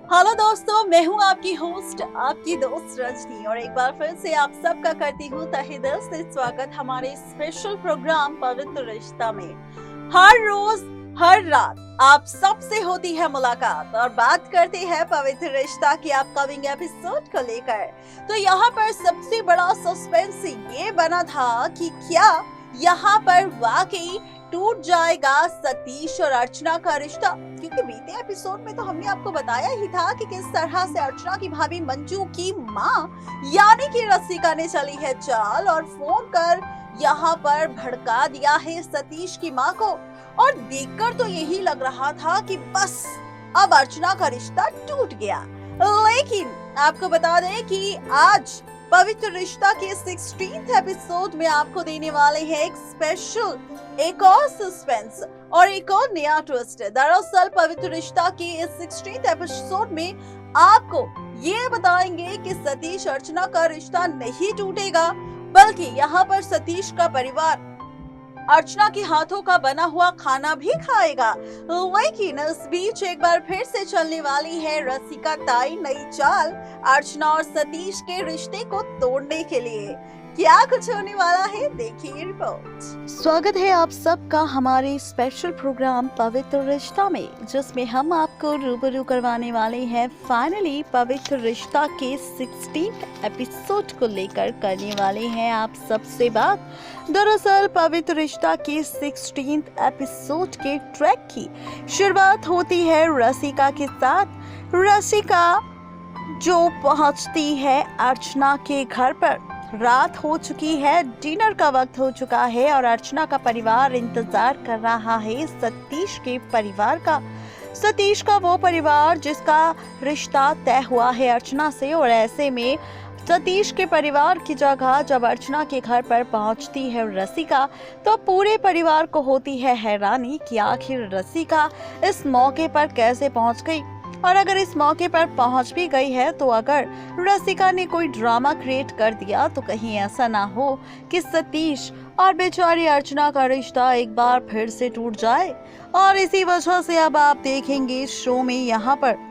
Hello दोस्तों, मैं हूं आपकी होस्ट, आपकी दोस्त रजनी और एक बार फिर से आप सबका करती हूं तहे दिल से स्वागत हमारे स्पेशल प्रोग्राम पवित्र रिश्ता में। हर रोज हर रात आप सबसे होती है मुलाकात और बात करते हैं पवित्र रिश्ता की अपकमिंग एपिसोड को लेकर। तो यहाँ पर सबसे बड़ा सस्पेंस ये बना था कि क्या यहाँ पर वाकई टूट जाएगा सतीश और अर्चना का रिश्ता, क्योंकि बीते एपिसोड में तो हमने आपको बताया ही था कि किस तरह से अर्चना की भाभी मंजू की माँ यानी कि रसिका ने चली है चाल और फोन कर यहाँ पर भड़का दिया है सतीश की माँ को। और देखकर तो यही लग रहा था कि बस अब अर्चना का रिश्ता टूट गया। लेकिन आपको बता दें कि आज पवित्र रिश्ता के 16th एपिसोड में आपको देने वाले हैं एक स्पेशल, एक और सस्पेंस और एक और नया ट्विस्ट। दरअसल पवित्र रिश्ता के इस 16th एपिसोड में आपको ये बताएंगे कि सतीश अर्चना का रिश्ता नहीं टूटेगा, बल्कि यहाँ पर सतीश का परिवार अर्चना के हाथों का बना हुआ खाना भी खाएगा। लेकिन इस बीच एक बार फिर से चलने वाली है रसिका ताई नई चाल अर्चना और सतीश के रिश्ते को तोड़ने के लिए। क्या कुछ होने वाला है, देखिए रिपोर्ट। स्वागत है आप सबका हमारे स्पेशल प्रोग्राम पवित्र रिश्ता में, जिसमें हम आपको रूबरू करवाने वाले हैं फाइनली पवित्र रिश्ता के 16th एपिसोड को लेकर करने वाले हैं आप सबसे बात। दरअसल पवित्र रिश्ता के 16th एपिसोड के ट्रैक की शुरुआत होती है रसिका के साथ। रसिका जो पहुंचती है अर्चना के घर पर। रात हो चुकी है, डिनर का वक्त हो चुका है और अर्चना का परिवार इंतजार कर रहा है सतीश के परिवार का। सतीश का वो परिवार जिसका रिश्ता तय हुआ है अर्चना से। और ऐसे में सतीश के परिवार की जगह जब अर्चना के घर पर पहुंचती है रसिका, तो पूरे परिवार को होती है हैरानी कि आखिर रसिका इस मौके पर कैसे पहुंच गई। और अगर इस मौके पर पहुंच भी गई है तो अगर रसिका ने कोई ड्रामा क्रिएट कर दिया तो कहीं ऐसा ना हो कि सतीश और बेचारी अर्चना का रिश्ता एक बार फिर से टूट जाए। और इसी वजह से अब आप देखेंगे इस शो में यहाँ पर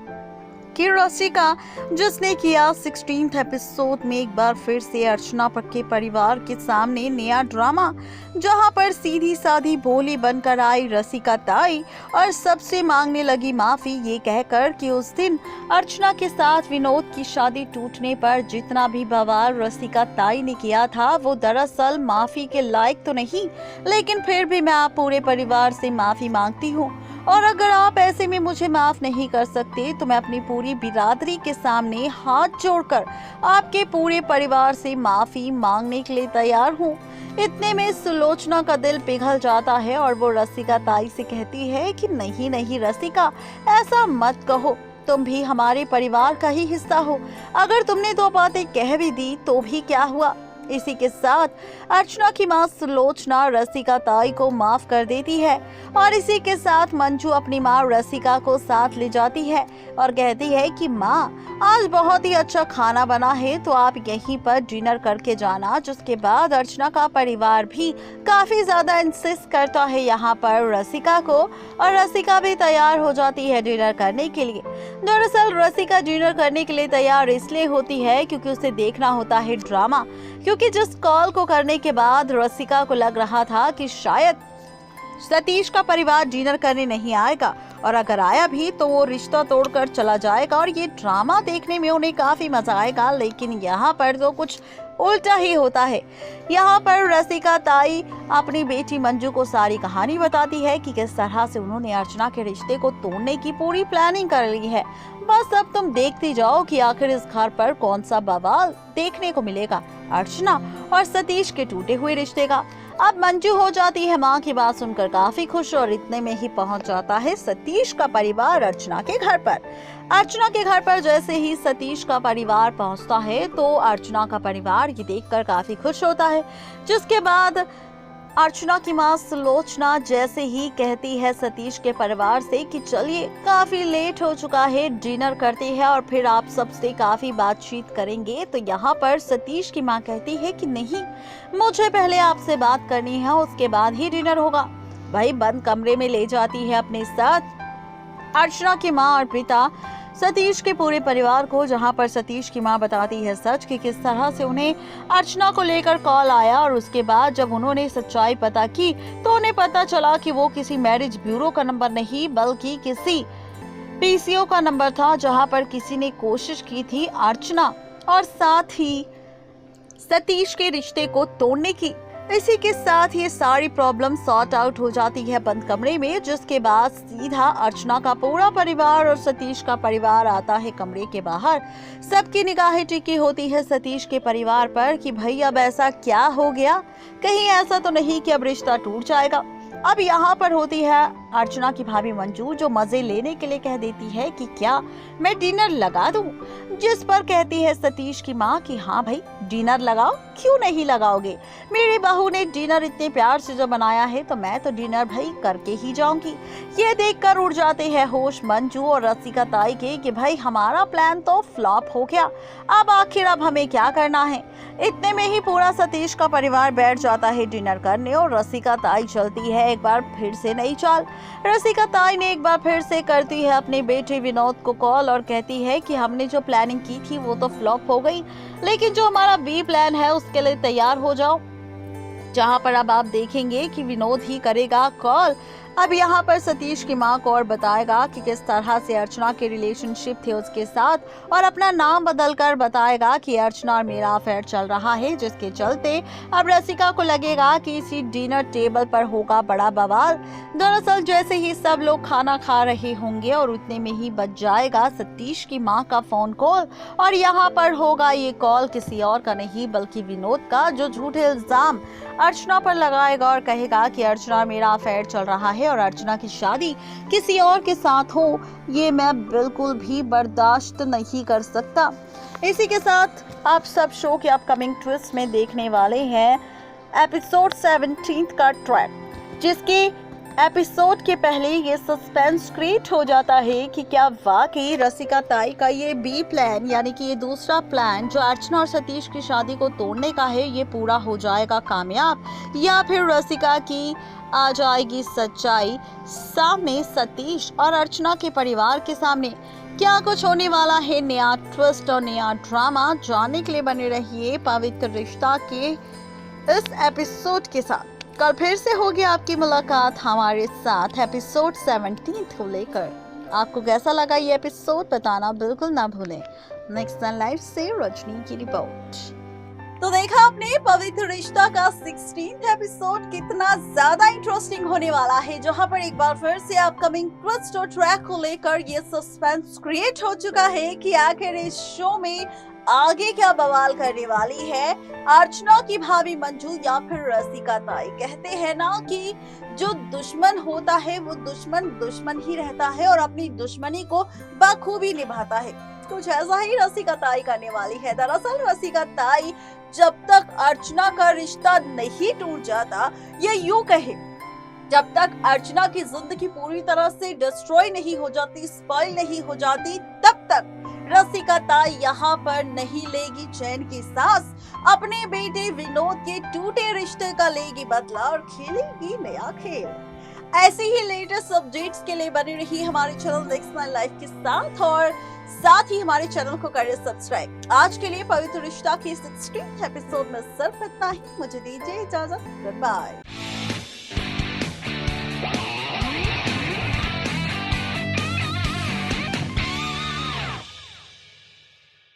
कि रसिका जिसने किया 16th एपिसोड में एक बार फिर से अर्चना के परिवार के सामने नया ड्रामा, जहां पर सीधी साधी भोली बनकर आई रसिका ताई और सबसे मांगने लगी माफी, ये कहकर कि उस दिन अर्चना के साथ विनोद की शादी टूटने पर जितना भी बवाल रसिका ताई ने किया था वो दरअसल माफी के लायक तो नहीं, लेकिन फिर भी मैं आप पूरे परिवार से माफी मांगती हूँ। और अगर आप ऐसे में मुझे माफ नहीं कर सकते तो मैं अपनी पूरी बिरादरी के सामने हाथ जोड़कर आपके पूरे परिवार से माफी मांगने के लिए तैयार हूँ। इतने में सुलोचना का दिल पिघल जाता है और वो रसिका ताई से कहती है कि नहीं नहीं रसिका, ऐसा मत कहो, तुम भी हमारे परिवार का ही हिस्सा हो। अगर तुमने दो बातें कह भी दी तो भी क्या हुआ। इसी के साथ अर्चना की मां सुलोचना रसिका ताई को माफ कर देती है और इसी के साथ मंजू अपनी मां रसिका को साथ ले जाती है और कहती है कि मां, आज बहुत ही अच्छा खाना बना है तो आप यहीं पर डिनर करके जाना। जिसके बाद अर्चना का परिवार भी काफी ज्यादा इंसिस्ट करता है यहाँ पर रसिका को और रसिका भी तैयार हो जाती है डिनर करने के लिए। दरअसल रसिका डिनर करने के लिए तैयार इसलिए होती है क्योंकि उसे देखना होता है ड्रामा, क्योंकि जिस कॉल को करने के बाद रसिका को लग रहा था कि शायद सतीश का परिवार डिनर करने नहीं आएगा और अगर आया भी तो वो रिश्ता तोड़कर चला जाएगा और ये ड्रामा देखने में उन्हें काफी मजा आएगा। लेकिन यहाँ पर तो कुछ उल्टा ही होता है। यहाँ पर रसिका ताई अपनी बेटी मंजू को सारी कहानी बताती है कि किस तरह से उन्होंने अर्चना के रिश्ते को तोड़ने की पूरी प्लानिंग कर ली है। बस अब तुम देखती जाओ कि आखिर इस घर पर कौन सा बवाल देखने को मिलेगा अर्चना और सतीश के टूटे हुए रिश्ते का। अब मंजू हो जाती है माँ की बात सुनकर काफी खुश और इतने में ही पहुंच जाता है सतीश का परिवार अर्चना के घर पर। अर्चना के घर पर जैसे ही सतीश का परिवार पहुंचता है तो अर्चना का परिवार ये देखकर काफी खुश होता है। जिसके बाद अर्चना की मां सुलोचना जैसे ही कहती है सतीश के परिवार से कि चलिए काफी लेट हो चुका है, डिनर करते हैं और फिर आप सबसे काफी बातचीत करेंगे, तो यहाँ पर सतीश की मां कहती है कि नहीं, मुझे पहले आपसे बात करनी है, उसके बाद ही डिनर होगा। वही बंद कमरे में ले जाती है अपने साथ अर्चना की मां और पिता सतीश के पूरे परिवार को, जहां पर सतीश की मां बताती है सच कि किस तरह से उन्हें अर्चना को लेकर कॉल आया और उसके बाद जब उन्होंने सच्चाई पता की तो उन्हें पता चला कि वो किसी मैरिज ब्यूरो का नंबर नहीं बल्कि किसी पीसीओ का नंबर था, जहां पर किसी ने कोशिश की थी अर्चना और साथ ही सतीश के रिश्ते को तोड़ने की। इसी के साथ ये सारी प्रॉब्लम सॉर्ट आउट हो जाती है बंद कमरे में, जिसके बाद सीधा अर्चना का पूरा परिवार और सतीश का परिवार आता है कमरे के बाहर। सबकी निगाहें टिकी होती है सतीश के परिवार पर कि भाई अब ऐसा क्या हो गया, कहीं ऐसा तो नहीं कि अब रिश्ता टूट जाएगा। अब यहाँ पर होती है अर्चना की भाभी मंजू, जो मजे लेने के लिए कह देती है कि क्या मैं डिनर लगा दूं, जिस पर कहती है सतीश की माँ कि हाँ भाई डिनर लगाओ, क्यों नहीं लगाओगे, मेरी बहू ने डिनर इतने प्यार से जो बनाया है तो मैं तो डिनर भाई करके ही जाऊंगी। ये देखकर उड़ जाते हैं होश मंजू और रसिका ताई के कि भाई हमारा प्लान तो फ्लॉप हो गया, अब आखिर अब हमें क्या करना है। इतने में ही पूरा सतीश का परिवार बैठ जाता है डिनर करने और रसिका ताई चलती है एक बार फिर से नई चाल। रसिका ताई ने एक बार फिर से करती है अपने बेटे विनोद को कॉल और कहती है कि हमने जो प्लानिंग की थी वो तो फ्लॉप हो गई, लेकिन जो हमारा बी प्लान है उसके लिए तैयार हो जाओ, जहां पर अब आप देखेंगे कि विनोद ही करेगा कॉल। अब यहाँ पर सतीश की माँ को और बताएगा कि किस तरह से अर्चना के रिलेशनशिप थे उसके साथ और अपना नाम बदलकर बताएगा कि अर्चना और मेरा अफेयर चल रहा है, जिसके चलते अब रसिका को लगेगा कि इसी डिनर टेबल पर होगा बड़ा बवाल। दरअसल जैसे ही सब लोग खाना खा रहे होंगे और उतने में ही बज जाएगा सतीश की माँ का फोन कॉल और यहाँ पर होगा ये कॉल किसी और का नहीं बल्कि विनोद का, जो झूठे इल्जाम अर्चना पर लगाएगा और कहेगा कि अर्चना मेरा अफेयर चल रहा है और अर्चना की शादी किसी और के साथ हो, ये मैं बिल्कुल भी बर्दाश्त नहीं कर सकता। इसी के साथ आप सब शो के अपकमिंग ट्विस्ट में देखने वाले हैं एपिसोड 17 का ट्रैक, जिसके एपिसोड के पहले ये सस्पेंस क्रिएट हो जाता है कि क्या वाकई रसिका ताई का ये बी प्लान यानी कि ये दूसरा प्लान जो अर्चना और सतीश की शादी को तोड़ने का है ये पूरा हो जाएगा कामयाब, या फिर रसिका की आ जाएगी सच्चाई सामने सतीश और अर्चना के परिवार के सामने। क्या कुछ होने वाला है नया ट्विस्ट और नया ड्रामा, जानने के लिए बने रहिए पवित्र रिश्ता के इस एपिसोड के साथ। कल फिर से होगी आपकी मुलाकात हमारे साथ एपिसोड 17 को लेकर। आपको कैसा लगा ये एपिसोड बताना बिल्कुल ना भूलें। नेक्स्ट लाइव से रजनी की रिपोर्ट। तो देखा आपने पवित्र रिश्ता का 16th एपिसोड कितना ज्यादा इंटरेस्टिंग होने वाला है, जहां पर एक बार फिर से अपकमिंग ट्विस्ट और ट्रैक को लेकर ये सस्पेंस क्रिएट हो चुका है कि आखिर इस शो में आगे क्या बवाल करने वाली है अर्चना की भाभी मंजू या फिर रसिका ताई। कहते हैं ना कि जो दुश्मन होता है वो दुश्मन दुश्मन ही रहता है और अपनी दुश्मनी को बखूबी निभाता है। कुछ ऐसा ही रसिका ताई करने वाली है। दरअसल रसिका ताई जब तक अर्चना का रिश्ता नहीं टूट जाता, ये यूं कहे जब तक अर्चना की जिंदगी पूरी तरह से डिस्ट्रॉय नहीं हो जाती, स्पॉइल नहीं हो जाती, तब तक रसिका ताई यहाँ पर नहीं लेगी चैन की सांस। अपने बेटे विनोद के टूटे रिश्ते का लेगी बदला और खेलेगी नया खेल। ऐसे ही लेटेस्ट अपडेट्स के लिए बने रही हमारे चैनल नेक्स्ट माय लाइफ के साथ और साथ ही हमारे चैनल को करें सब्सक्राइब। आज के लिए पवित्र रिश्ता की 16th एपिसोड में सिर्फ इतना ही। मुझे दीजिए इजाजत। Good bye.